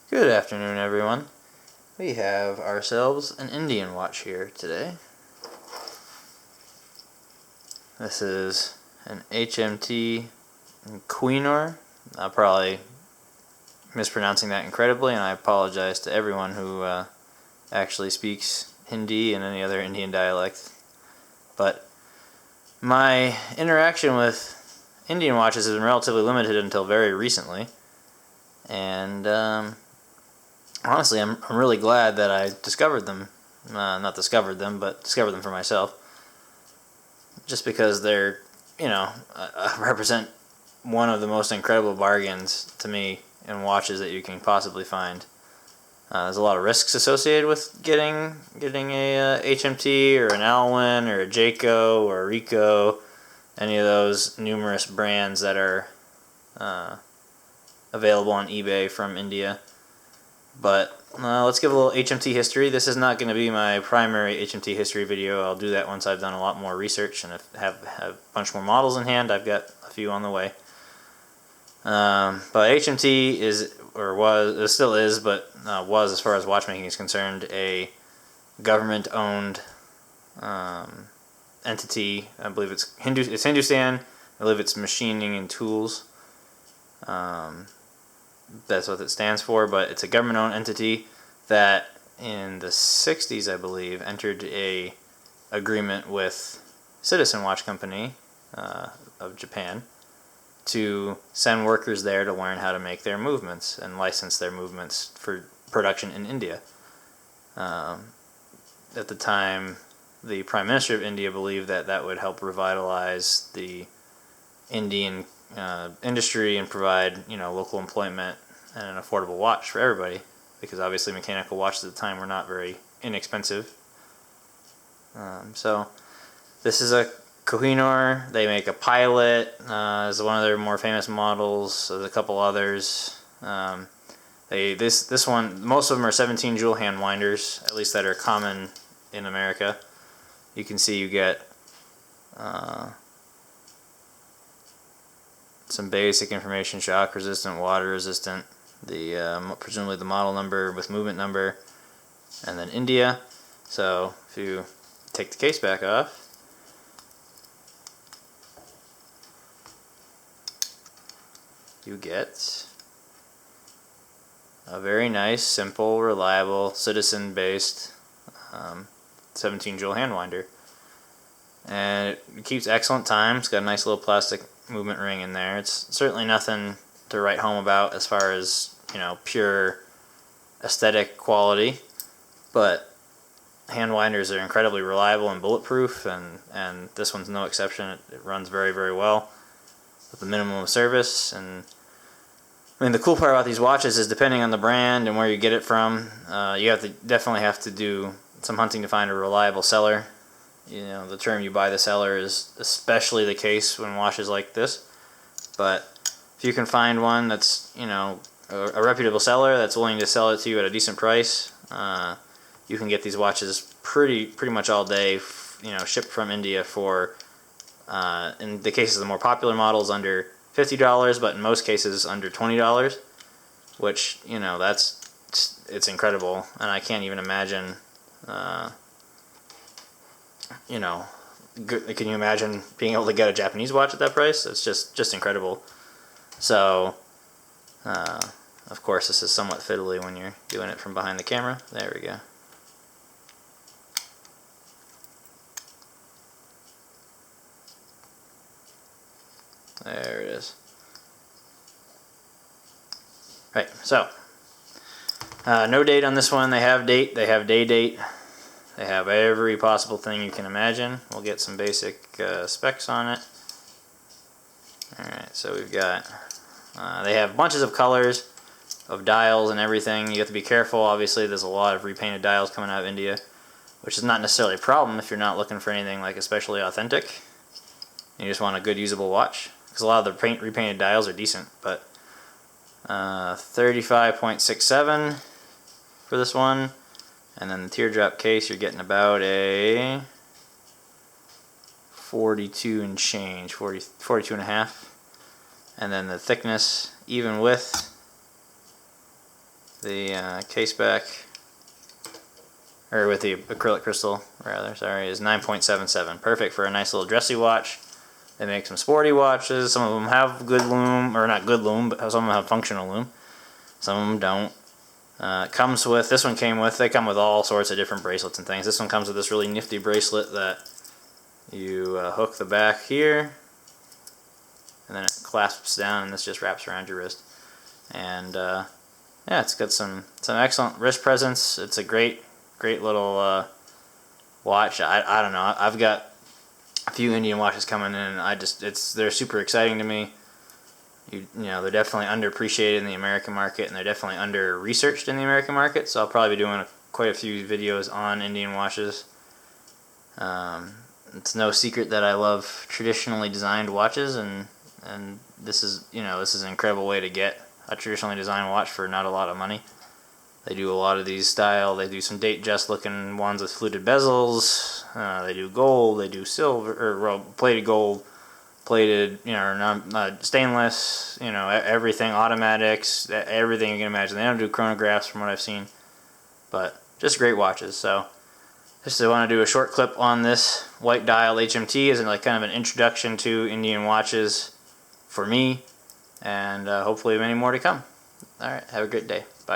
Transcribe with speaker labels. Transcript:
Speaker 1: Good afternoon, everyone. We have ourselves an Indian watch here today. This is an HMT Kohinoor. I'm probably mispronouncing that incredibly, and I apologize to everyone who actually speaks Hindi and any other Indian dialect. But my interaction with Indian watches has been relatively limited until very recently, and honestly, I'm really glad that I discovered them. Not discovered them, but discovered them for myself. Just because they're, represent one of the most incredible bargains to me in watches that you can possibly find. There's a lot of risks associated with getting a HMT or an Alwyn or a Jayco or a Ricoh, any of those numerous brands that are available on eBay from India. But let's give a little HMT history. This is not going to be my primary HMT history video. I'll do that once I've done a lot more research and have a bunch more models in hand. I've got a few on the way. But HMT still is, was, as far as watchmaking is concerned, a government-owned entity. I believe it's Hindustan. I believe it's machining and tools. That's what it stands for, but it's a government-owned entity that in the 60s, I believe, entered a agreement with Citizen Watch Company of Japan to send workers there to learn how to make their movements and license their movements for production in India. At the time, the Prime Minister of India believed that would help revitalize the Indian industry and provide local employment and an affordable watch for everybody, because obviously mechanical watches at the time were not very inexpensive. So this is a Kohinoor. They make a Pilot as one of their more famous models. There's a couple others. This one, most of them are 17 jewel hand winders, at least that are common in America. You can see you get some basic information: shock resistant, water resistant, presumably the model number with movement number, and then India. So if you take the case back off, you get a very nice, simple, reliable, citizen-based 17 jewel hand winder. And it keeps excellent time. It's got a nice little plastic movement ring in there. It's certainly nothing to write home about as far as pure aesthetic quality, but hand winders are incredibly reliable and bulletproof, and this one's no exception. It runs very, very well with the minimum of service. And I mean, the cool part about these watches is, depending on the brand and where you get it from, you definitely have to do some hunting to find a reliable seller. The term "you buy the seller" is especially the case when watches like this. But if you can find one that's a reputable seller that's willing to sell it to you at a decent price, you can get these watches pretty much all day. Shipped from India for, in the cases of the more popular models, under $50, but in most cases under $20, which it's incredible, and I can't even imagine. Can you imagine being able to get a Japanese watch at that price? It's just incredible. So, of course, this is somewhat fiddly when you're doing it from behind the camera. There we go. There it is. Right, so no date on this one. They have date, they have day date, they have every possible thing you can imagine. We'll get some basic specs on it. Alright, so we've got, they have bunches of colors of dials and everything. You have to be careful. Obviously, there's a lot of repainted dials coming out of India, which is not necessarily a problem if you're not looking for anything like especially authentic. You just want a good usable watch, because a lot of the repainted dials are decent. But 35.67 for this one, and then the teardrop case, you're getting about a 42 and change, 42 and a half. And then the thickness, even with The case back, or with the acrylic crystal rather, sorry, is 9.77. Perfect for a nice little dressy watch. They make some sporty watches. Some of them have good lume, or not good lume, but some of them have functional lume. Some of them don't. Comes with, this one came with, they come with all sorts of different bracelets and things. This one comes with this really nifty bracelet that you hook the back here, and then it clasps down, and this just wraps around your wrist. And yeah, it's got some excellent wrist presence. It's a great little watch. I don't know. I've got a few Indian watches coming in, and they're super exciting to me. You know, they're definitely underappreciated in the American market, and they're definitely under-researched in the American market, so I'll probably be doing quite a few videos on Indian watches. It's no secret that I love traditionally designed watches, and this is an incredible way to get a traditionally designed watch for not a lot of money. They do a lot of these style. They do some Datejust looking ones with fluted bezels. They do gold. They do silver, or plated gold. Plated, stainless, everything, automatics, everything you can imagine. They don't do chronographs from what I've seen, but just great watches. So just want to do a short clip on this white dial HMT as kind of an introduction to Indian watches for me, and hopefully many more to come. All right, have a great day.